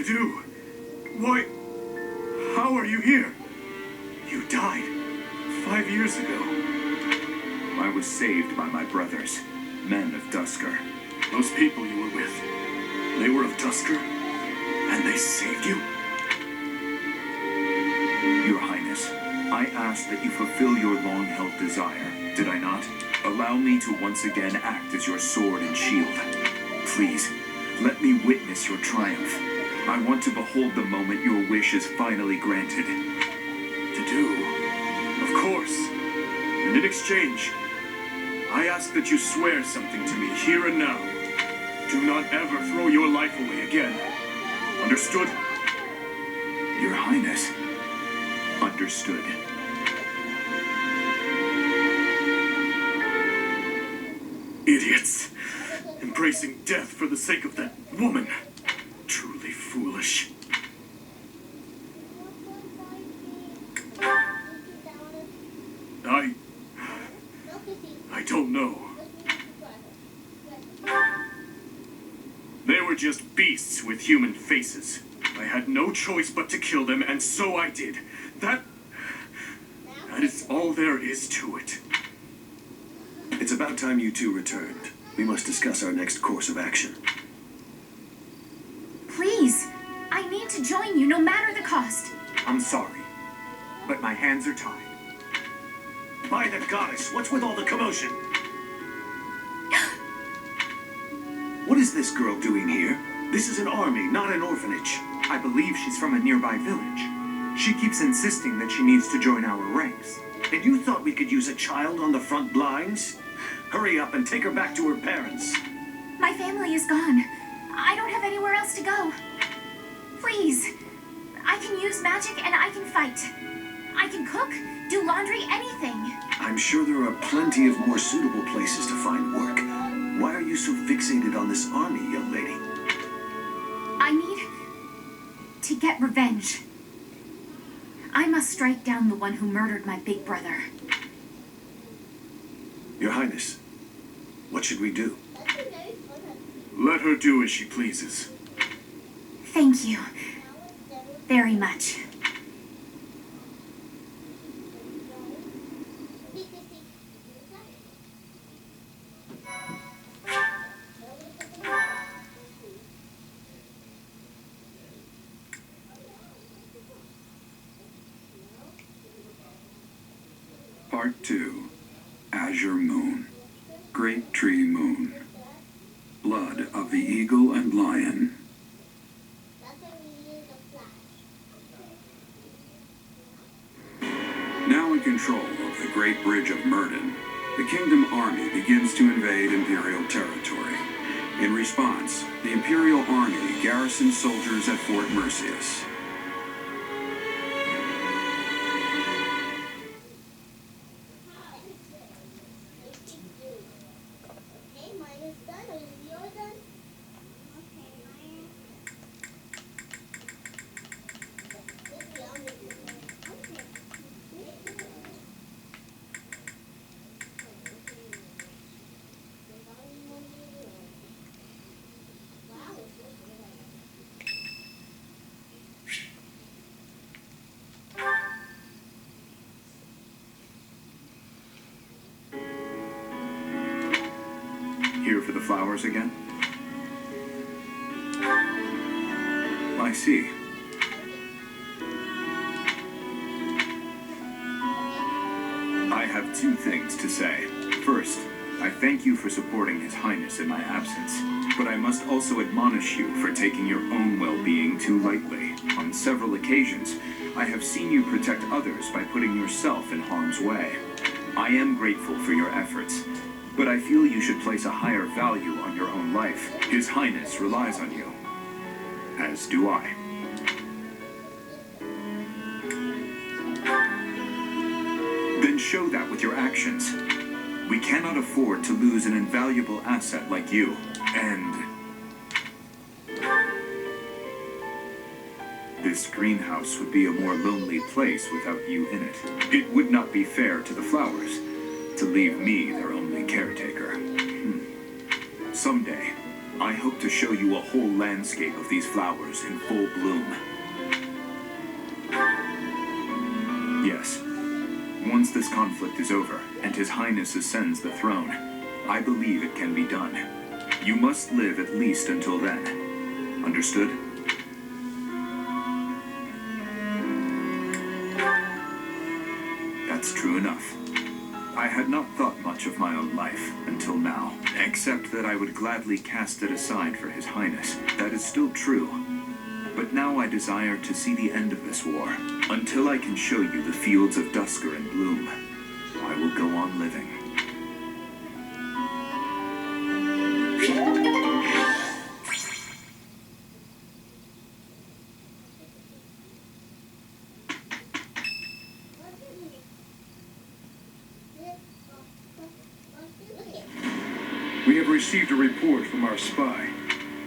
do? Why? How are you here? You died 5 years ago. I was saved by my brothers, men of Dusker. Those people you were with, they were of Dusker? And they saved you? Your Highness, I ask that you fulfill your long-held desire, did I not? Allow me to once again act as your sword and shield. Please, let me witness your triumph. I want to behold the moment your wish is finally granted. To do? Of course. And in exchange, I ask that you swear something to me here and now. Do not ever throw your life away again. Understood? Your Highness. Understood. Idiots. Embracing death for the sake of that woman. Truly foolish. I don't know. They were just beasts with human faces. I had no choice but to kill them, and so I did. That is all there is to it. It's about time you two returned. We must discuss our next course of action. Please, I need to join you no matter the cost. I'm sorry, but my hands are tied. By the goddess, what's with all the commotion? What is this girl doing here? This is an army, not an orphanage. I believe she's from a nearby village. She keeps insisting that she needs to join our ranks. And you thought we could use a child on the front lines? Hurry up and take her back to her parents. My family is gone. I don't have anywhere else to go. Please, I can use magic and I can fight. I can cook, do laundry, anything. I'm sure there are plenty of more suitable places to find work. Why are you so fixated on this army, young lady? I need to get revenge. I must strike down the one who murdered my big brother. Your Highness, what should we do? Let her do as she pleases. Thank you very much. Part 2. Azure Moon. Great Tree Moon. Blood of the Eagle and Lion. Now in control of the Great Bridge of Myrden, the Kingdom Army begins to invade Imperial territory. In response, the Imperial Army garrisons soldiers at Fort Mercius. Here for the flowers again? I see. I have two things to say. First, I thank you for supporting His Highness in my absence, but I must also admonish you for taking your own well-being too lightly. On several occasions, I have seen you protect others by putting yourself in harm's way. I am grateful for your efforts, but I feel you should place a higher value on your own life. His Highness relies on you, as do I. Then show that with your actions. We cannot afford to lose an invaluable asset like you, and this greenhouse would be a more lonely place without you in it. It would not be fair to the flowers to leave me their only caretaker. Someday, I hope to show you a whole landscape of these flowers in full bloom. Yes. Once this conflict is over, and His Highness ascends the throne, I believe it can be done. You must live at least until then. Understood? That's true enough. I had not thought much of my own life until now, except that I would gladly cast it aside for His Highness. That is still true. But now I desire to see the end of this war. Until I can show you the fields of Dusker and Bloom, I will go on living. We have received a report from our spy.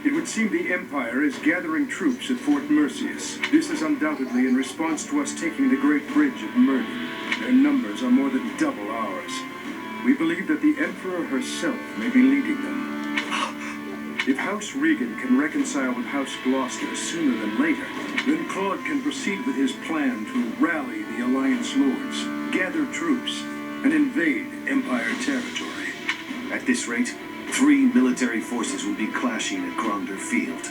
It would seem the Empire is gathering troops at Fort Merceus. This is undoubtedly in response to us taking the Great Bridge of Murden. Their numbers are more than double ours. We believe that the Emperor herself may be leading them. If House Regan can reconcile with House Gloucester sooner than later, then Claude can proceed with his plan to rally the Alliance Lords, gather troops, and invade Empire territory. At this rate, 3 military forces will be clashing at Gronder Field.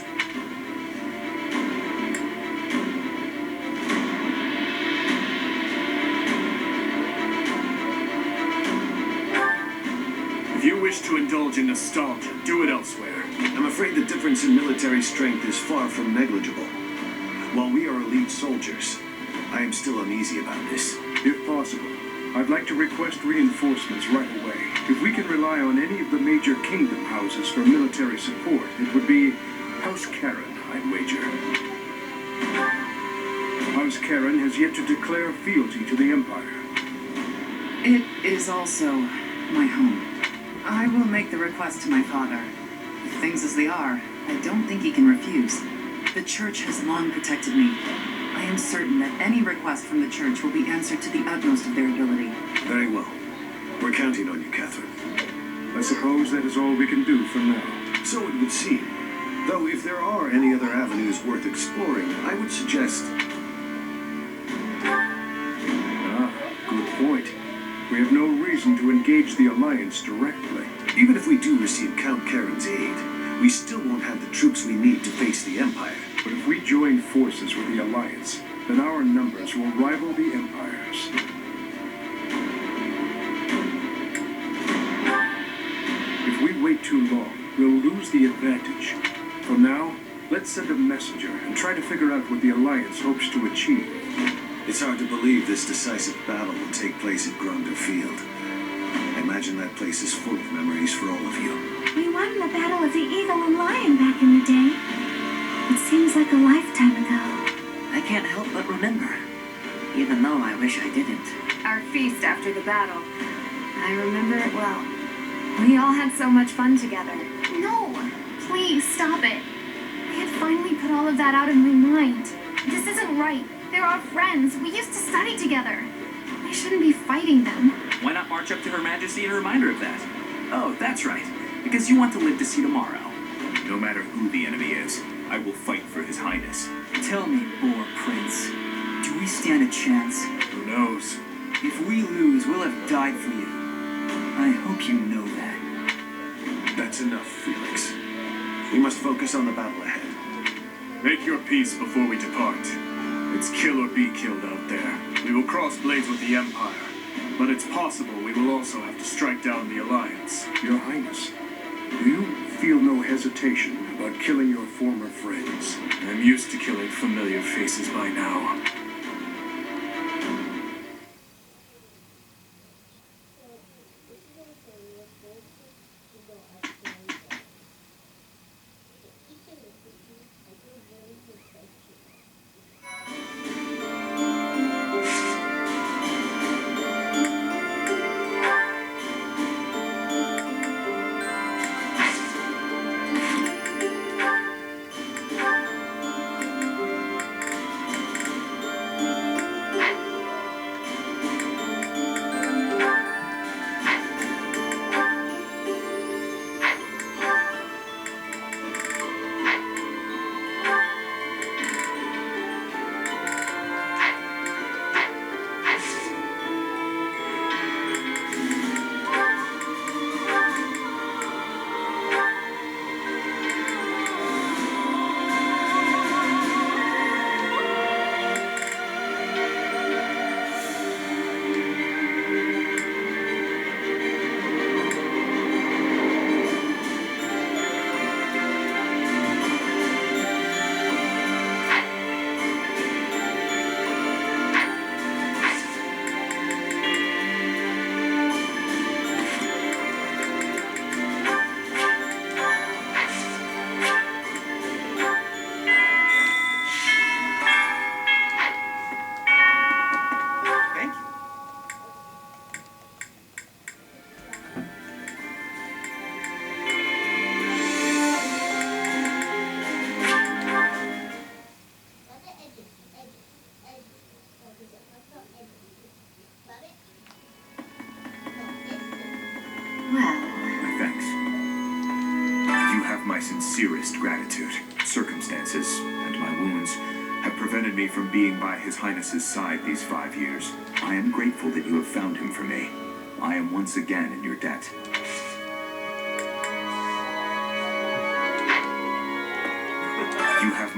If you wish to indulge in nostalgia, do it elsewhere. I'm afraid the difference in military strength is far from negligible. While we are elite soldiers, I am still uneasy about this. If possible, I'd like to request reinforcements right away. If we can rely on any of the major kingdom houses for military support, it would be House Karen, I'd wager. House Karen has yet to declare fealty to the Empire. It is also my home. I will make the request to my father. With things as they are, I don't think he can refuse. The Church has long protected me. I am certain that any request from the Church will be answered to the utmost of their ability. Very well. We're counting on you, Catherine. I suppose that is all we can do for now. So it would seem. Though if there are any other avenues worth exploring, I would suggest... Good point. We have no reason to engage the Alliance directly. Even if we do receive Count Karen's aid, we still won't have the troops we need to face the Empire. But if we join forces with the Alliance, then our numbers will rival the Empire's. If we wait too long, we'll lose the advantage. For now, let's send a messenger and try to figure out what the Alliance hopes to achieve. It's hard to believe this decisive battle will take place at Gronder Field. I imagine that place is full of memories for all of you. We won the Battle of the Eagle and Lion back in the day. It seems like a lifetime ago. I can't help but remember, even though I wish I didn't. Our feast after the battle. I remember it well. We all had so much fun together. No, please stop it. I had finally put all of that out of my mind. This isn't right. They're our friends. We used to study together. I shouldn't be fighting them. Why not march up to Her Majesty and remind her of that? Oh, that's right. Because you want to live to see tomorrow. No matter who the enemy is, I will fight for His Highness. Tell me, poor Prince, do we stand a chance? Who knows? If we lose, we'll have died for you. I hope you know that. That's enough, Felix. We must focus on the battle ahead. Make your peace before we depart. It's kill or be killed out there. We will cross blades with the Empire, but it's possible we will also have to strike down the Alliance. Your Highness, do you feel no hesitation about killing your former friends? I'm used to killing familiar faces by now. have my sincerest gratitude. Circumstances and my wounds have prevented me from being by His Highness's side these 5 years. I am grateful that you have found him for me. I am once again in your debt. You have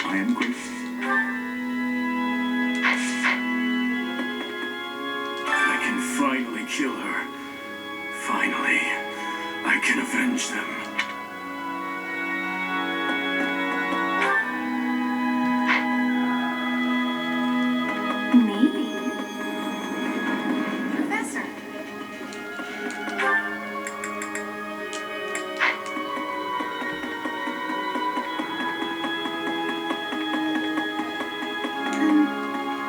I am grateful. I can finally kill her. Finally, I can avenge them. Maybe. Professor.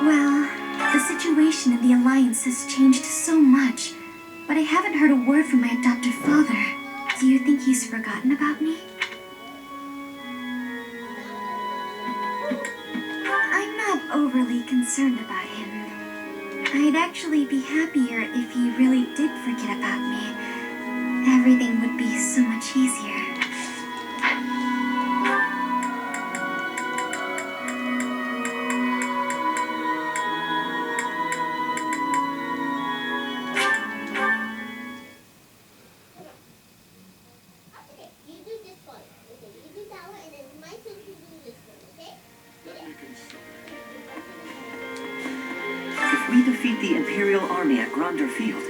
Well, the situation in the Alliance has changed so much, but I haven't heard a word from my adopted father. Do you think he's forgotten about me? I'm not overly concerned about him. I'd actually be happier if he really did forget about me. Everything would be so much easier. If we defeat the Imperial Army at Gronder Field,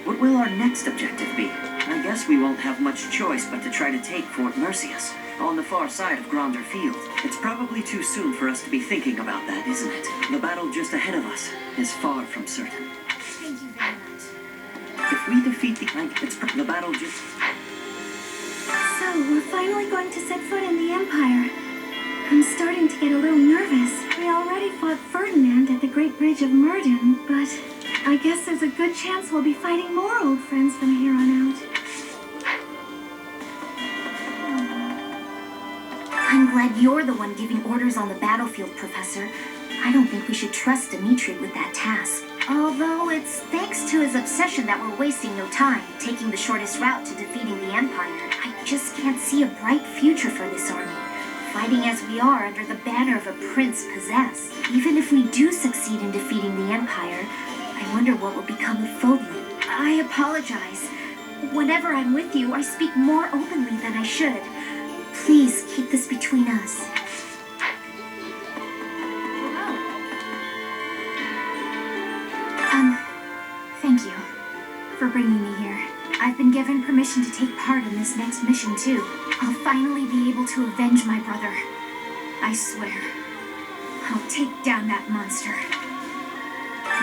what will our next objective be? I guess we won't have much choice but to try to take Fort Mercius, on the far side of Gronder Field. It's probably too soon for us to be thinking about that, isn't it? The battle just ahead of us is far from certain. Thank you very much. If we defeat the battle just... So, we're finally going to set foot in the Empire. I'm starting to get a little nervous. We already fought Ferdinand at the Great Bridge of Murden, but I guess there's a good chance we'll be fighting more old friends from here on out. I'm glad you're the one giving orders on the battlefield, Professor. I don't think we should trust Dimitri with that task. Although it's thanks to his obsession that we're wasting no time, taking the shortest route to defeating the Empire. I just can't see a bright future for this army, fighting as we are under the banner of a prince possessed. Even if we do succeed in defeating the Empire, I wonder what will become of Fodlan. I apologize. Whenever I'm with you, I speak more openly than I should. Please keep this between us. Thank you for bringing me here. I've been given permission to take part in this next mission, too. I'll finally be able to avenge my brother. I swear. I'll take down that monster.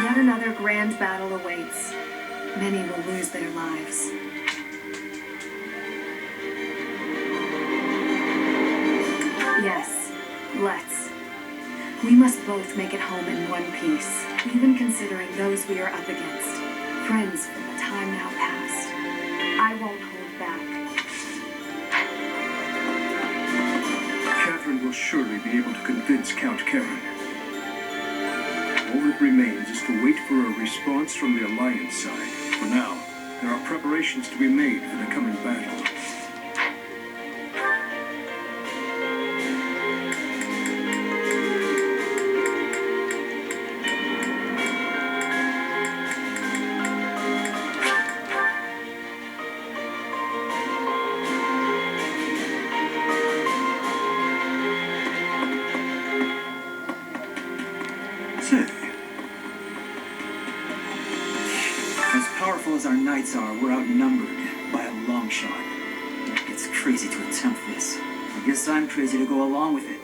Yet another grand battle awaits. Many will lose their lives. Yes, let's. We must both make it home in one piece, even considering those we are up against. Friends from a time now past. I won't hold back. Catherine will surely be able to convince Count Karen. All that remains is to wait for a response from the Alliance side. For now, there are preparations to be made for the coming battle. As powerful as our knights are, we're outnumbered by a long shot. It's crazy to attempt this. I guess I'm crazy to go along with it.